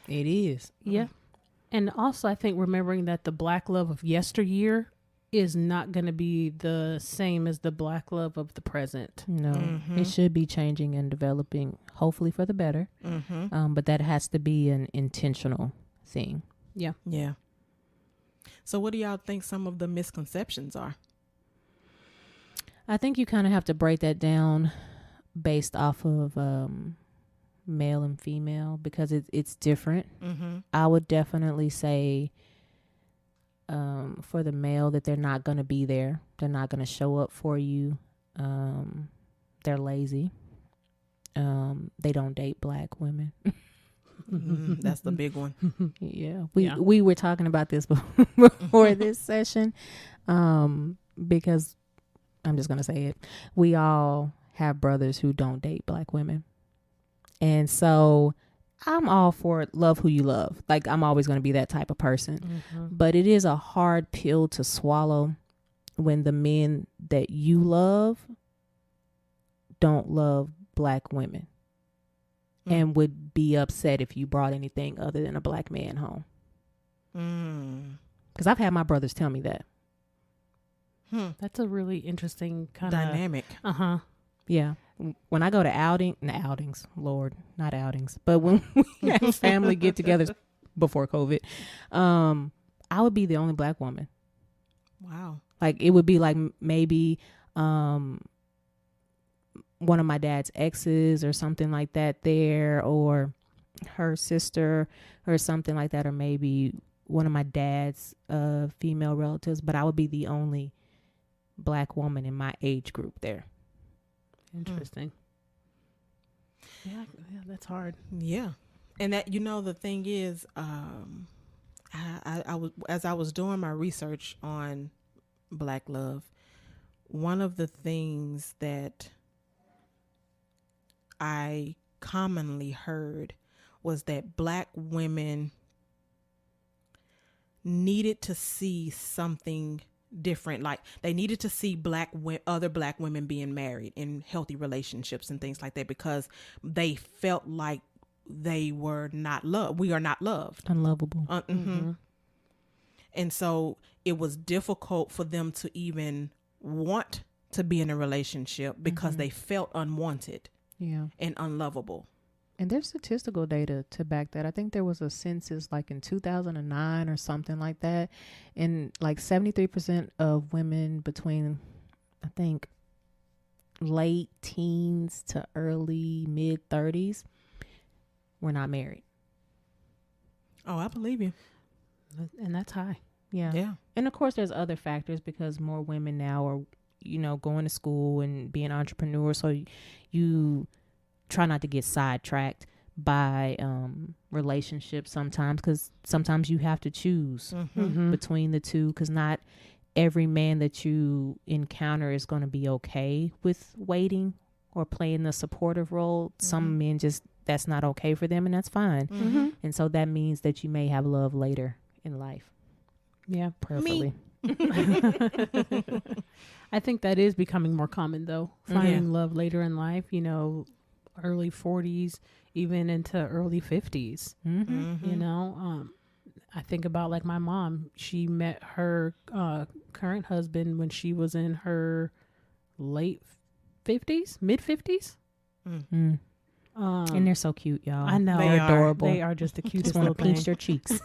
It is. Yeah. And also, I think remembering that the Black love of yesteryear is not going to be the same as the Black love of the present. No, it should be changing and developing, hopefully for the better. But that has to be an intentional thing. Yeah. Yeah. So what do y'all think some of the misconceptions are? I think you kind of have to break that down based off of male and female, because it's different. I would definitely say for the male that they're not going to be there. They're not going to show up for you. They're lazy. They don't date Black women. That's the big one. Yeah. We were talking about this before this session, because I'm just going to say it. We all have brothers who don't date Black women. And so I'm all for love who you love. Like, I'm always going to be that type of person. But it is a hard pill to swallow when the men that you love don't love Black women and would be upset if you brought anything other than a Black man home. Because I've had my brothers tell me that. That's a really interesting kind of dynamic. Yeah. When I go to outings, Lord, not outings, but when we have family get-togethers before COVID, I would be the only Black woman. Wow. Like, it would be like maybe one of my dad's exes or something like that there, or her sister or something like that, or maybe one of my dad's female relatives, but I would be the only Black woman in my age group there. Interesting. Yeah, that's hard. Yeah. And that, you know, the thing is, I was, as I was doing my research on Black love, one of the things that I commonly heard was that Black women needed to see something different. Like, they needed to see other Black women being married in healthy relationships and things like that, because they felt like they were not loved. We are not loved. Unlovable. And so it was difficult for them to even want to be in a relationship because they felt unwanted and unlovable. And there's statistical data to back that. I think there was a census like in 2009 or something like that. And like 73% of women between, I think, late teens to early mid 30s were not married. Oh, I believe you. And that's high. Yeah. And of course there's other factors, because more women now are, you know, going to school and being entrepreneurs. So you try not to get sidetracked by relationships sometimes, because sometimes you have to choose between the two, because not every man that you encounter is going to be okay with waiting or playing the supportive role. Some men just, that's not okay for them, and that's fine. And so that means that you may have love later in life. Yeah. Perfectly. I think that is becoming more common, though. Finding love later in life, you know, early 40s, even into early 50s. You know, I think about like my mom. She met her current husband when she was in her late 50s, mid 50s. And they're so cute, y'all. I know. They're adorable. They are just the cutest Just want to little pinch thing. their cheeks.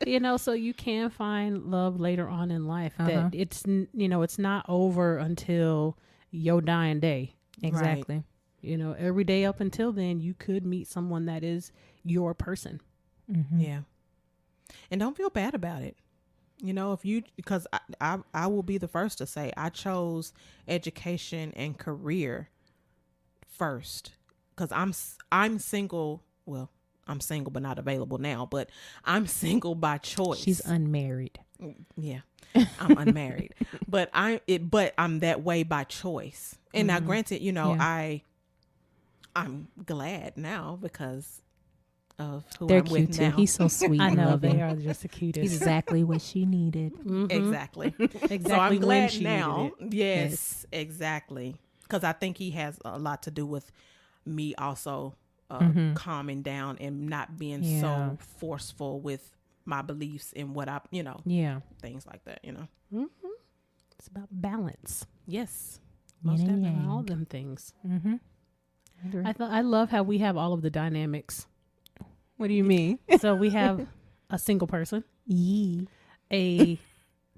You know, so you can find love later on in life. That it's, you know, it's not over until your dying day. Exactly. You know, every day up until then, you could meet someone that is your person. Mm-hmm. Yeah. And don't feel bad about it. You know, if you, because I will be the first to say I chose education and career first because I'm single. Well, I'm single but not available now, but I'm single by choice. She's unmarried. Yeah, I'm unmarried, but I'm that way by choice. And now, granted, you know, Yeah. I'm glad now because of who They're I'm cute with too. now. He's so sweet. I and know loving. they are just the cutest. Exactly what she needed. Mhm. Exactly. Exactly So I'm when glad she now. needed Yes, exactly. Because I think he has a lot to do with me also calming down and not being Yeah. so forceful with my beliefs and what I, you know, Yeah. things like that, you know. it. It's about balance. Yes. Yin Most and definitely. yang. All them things. Mm-hmm. I love how we have all of the dynamics. What do you mean? So we have a single person, Yee. a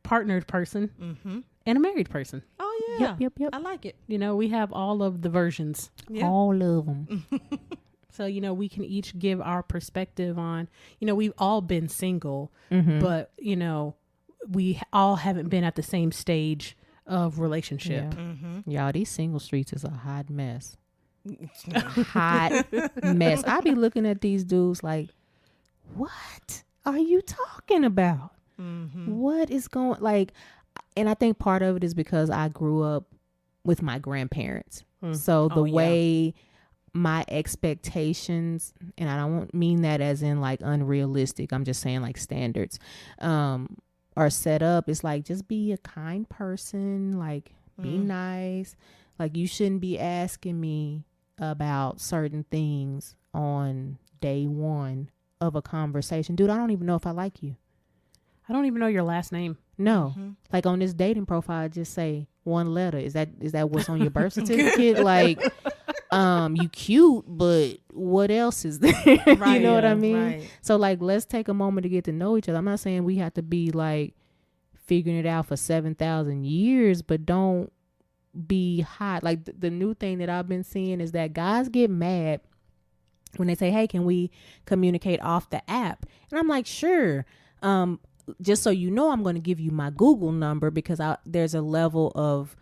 partnered person, Mm-hmm. and a married person. Oh, yeah. Yep. I like it. You know, we have all of the versions. Yeah. All of them. So, you know, we can each give our perspective on, you know, we've all been single, Mm-hmm. but, you know, we all haven't been at the same stage of relationship. Yeah. Mm-hmm. Y'all, these single streets is a hot mess. Hot mess. I be looking at these dudes like, what are you talking about? Mm-hmm. What is going like? And I think part of it is because I grew up with my grandparents. So the Oh, yeah. way my expectations, and I don't mean that as in like unrealistic, I'm just saying like standards, are set up. It's like, just be a kind person, like be nice. Like, you shouldn't be asking me about certain things on day one of a conversation. Dude, I don't even know if I like you. I don't even know your last name. No. Mm-hmm. Like on this dating profile, just say one letter. Is that what's on your birth certificate? Like, you cute, but what else is there? You know what I mean? Right. So like, let's take a moment to get to know each other. I'm not saying we have to be like figuring it out for 7,000 years, but don't be hot. Like the new thing that I've been seeing is that guys get mad when they say, hey, can we communicate off the app? And I'm like, sure. Just so you know, I'm going to give you my Google number because there's a level of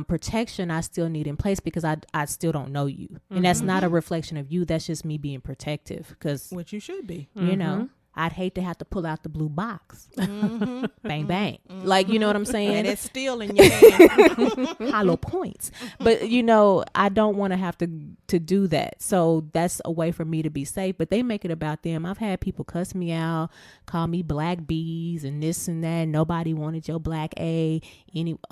protection I still need in place because I still don't know you. And that's not a reflection of you. That's just me being protective because, Which you should be. you know, I'd hate to have to pull out the blue box. Mm-hmm. Bang, bang. Like, you know what I'm saying? And it's still in your hand. Hollow points. But, you know, I don't want to have to do that. So that's a way for me to be safe. But they make it about them. I've had people cuss me out, call me black bees and this and that. Nobody wanted your black A.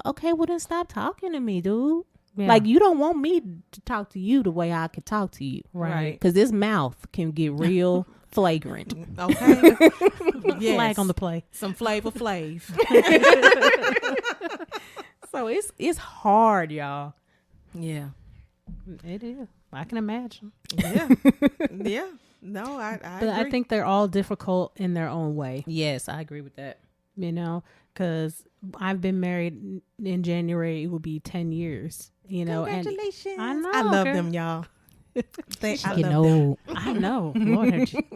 Okay, well then stop talking to me, dude. Yeah. Like, you don't want me to talk to you the way I could talk to you. Right. Because this mouth can get real flagrant. Okay. Yes. Flag on the play. Some Flavor Flav. So it's hard, y'all. Yeah. It is. I can imagine. Yeah. Yeah. No, I But agree. I think they're all difficult in their own way, Yes, I agree with that. you know, because I've been married in January. It will be 10 years, you know. Congratulations. And I know. I love girl. them, y'all. I Getting love them. old. I know.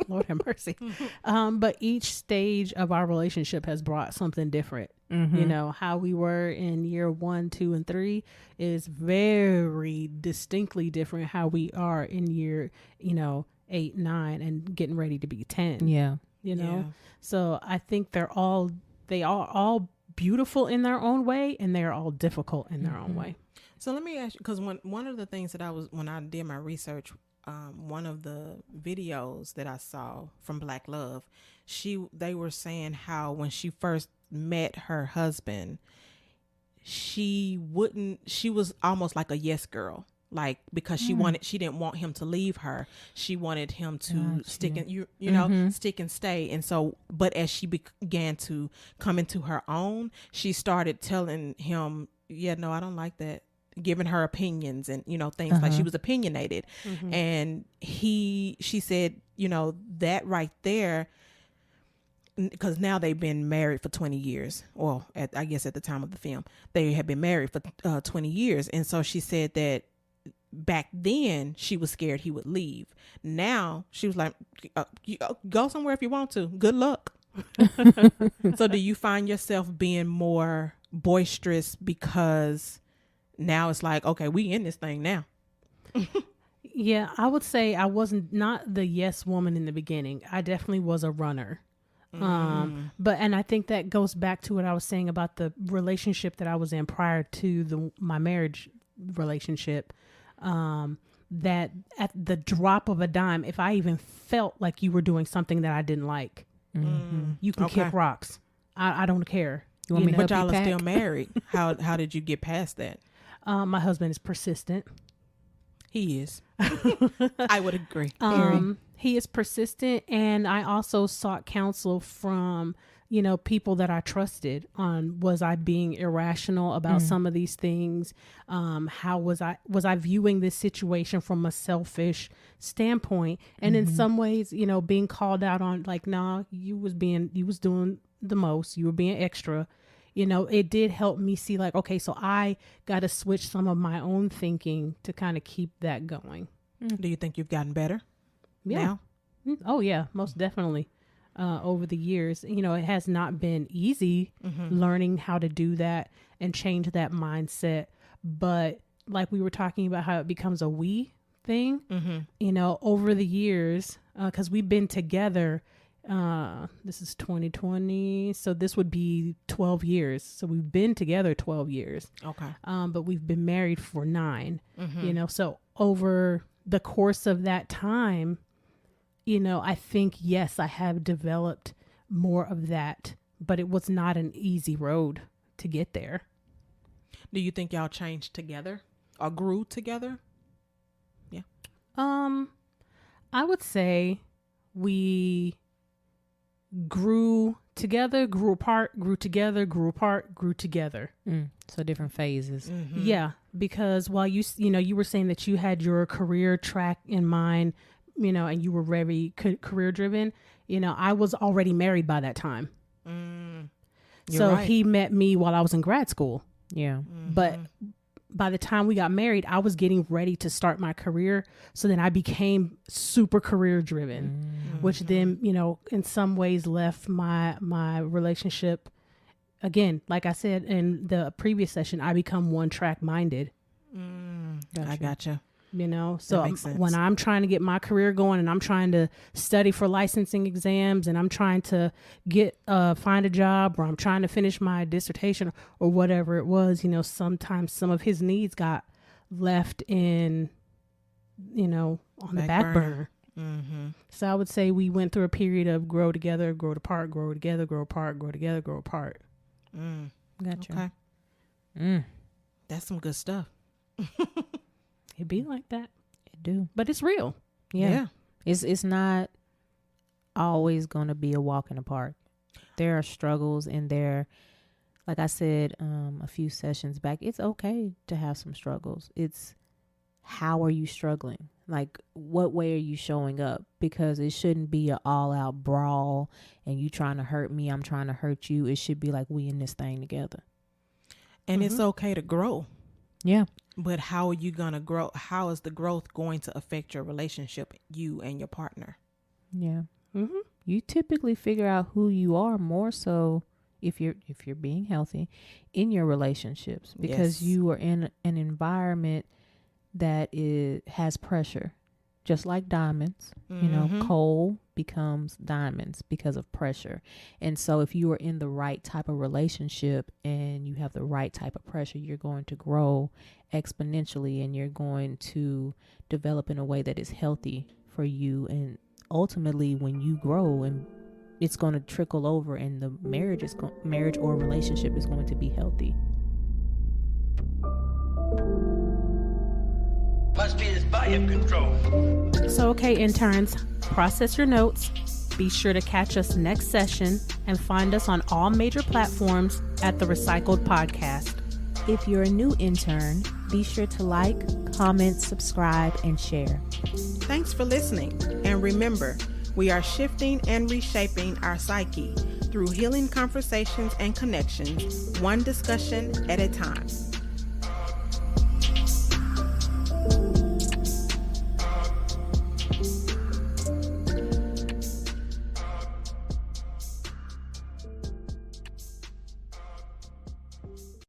Lord have mercy. But each stage of our relationship has brought something different. Mm-hmm. You know, how we were in year 1, 2, and 3 is very distinctly different how we are in year, 8, 9, and getting ready to be 10. Yeah. You know? Yeah. So I think they are all beautiful in their own way, and they are all difficult in their own way. So let me ask you, because one of the things that when I did my research, one of the videos that I saw from Black Love, they were saying how when she first met her husband, she was almost like a yes girl, like because she didn't want him to leave her. She wanted him to stick and stick and stay. And so, but as she began to come into her own, she started telling him, yeah, no, I don't like that. Giving her opinions and things like she was opinionated. And she said that right there, because now they've been married for 20 years. I guess at the time of the film they had been married for 20 years. And so she said that back then she was scared he would leave. Now she was like, go somewhere if you want to. Good luck. So do you find yourself being more boisterous because now it's like, okay, we in this thing now? Yeah, I would say I wasn't not the yes woman in the beginning. I definitely was a runner. And I think that goes back to what I was saying about the relationship that I was in prior to my marriage relationship. That at the drop of a dime, if I even felt like you were doing something that I didn't like, you can kick rocks. I don't care. You want me to But help y'all you are pack? still married. How did you get past that? My husband is persistent. He is. I would agree. He is persistent, and I also sought counsel from, people that I trusted on, was I being irrational about some of these things? How was I viewing this situation from a selfish standpoint? And in some ways, being called out on like, nah, you was doing the most, you were being extra. It did help me see like, okay, so I got to switch some of my own thinking to kind of keep that going. Do you think you've gotten better now? Oh yeah, most definitely. Over the years, it has not been easy learning how to do that and change that mindset. But like we were talking about how it becomes a we thing, over the years, because we've been together. This is 2020, so this would be 12 years. So we've been together 12 years. Okay. But we've been married for 9. So over the course of that time, I think, yes, I have developed more of that, but it was not an easy road to get there. Do you think y'all changed together or grew together? Yeah. I would say we grew together, grew apart, grew together, grew apart, grew together. So different phases. Yeah, because while you were saying that you had your career track in mind, and you were very career driven, I was already married by that time. So right. he met me while I was in grad school. Yeah. But by the time we got married, I was getting ready to start my career. So then I became super career driven, which then, in some ways left my relationship. Again, like I said in the previous session, I become one track minded. I gotcha. So when I'm trying to get my career going and I'm trying to study for licensing exams and I'm trying to find a job, or I'm trying to finish my dissertation or whatever it was, sometimes some of his needs got left in, on the back burner. So I would say we went through a period of grow together, grow apart, grow together, grow apart, grow together, grow apart. Gotcha. Okay. That's some good stuff. It be like that. It do. But it's real. Yeah. It's not always going to be a walk in the park. There are struggles in there. Like I said a few sessions back, it's okay to have some struggles. It's how are you struggling? Like, what way are you showing up? Because it shouldn't be an all-out brawl and you trying to hurt me, I'm trying to hurt you. It should be like we in this thing together. And it's okay to grow. Yeah. But how are you going to grow? How is the growth going to affect your relationship, you and your partner? Yeah. You typically figure out who you are more so if you're being healthy in your relationships, because you are in an environment that has pressure, just like diamonds. Coal becomes diamonds because of pressure. And so if you are in the right type of relationship and you have the right type of pressure, you're going to grow exponentially and you're going to develop in a way that is healthy for you. And ultimately, when you grow, and it's going to trickle over, and the marriage or relationship is going to be healthy. Must be this volume control. So, okay, interns, process your notes. Be sure to catch us next session and find us on all major platforms at The Recycled Podcast. If you're a new intern, be sure to like, comment, subscribe, and share. Thanks for listening. And remember, we are shifting and reshaping our psyche through healing conversations and connections, one discussion at a time.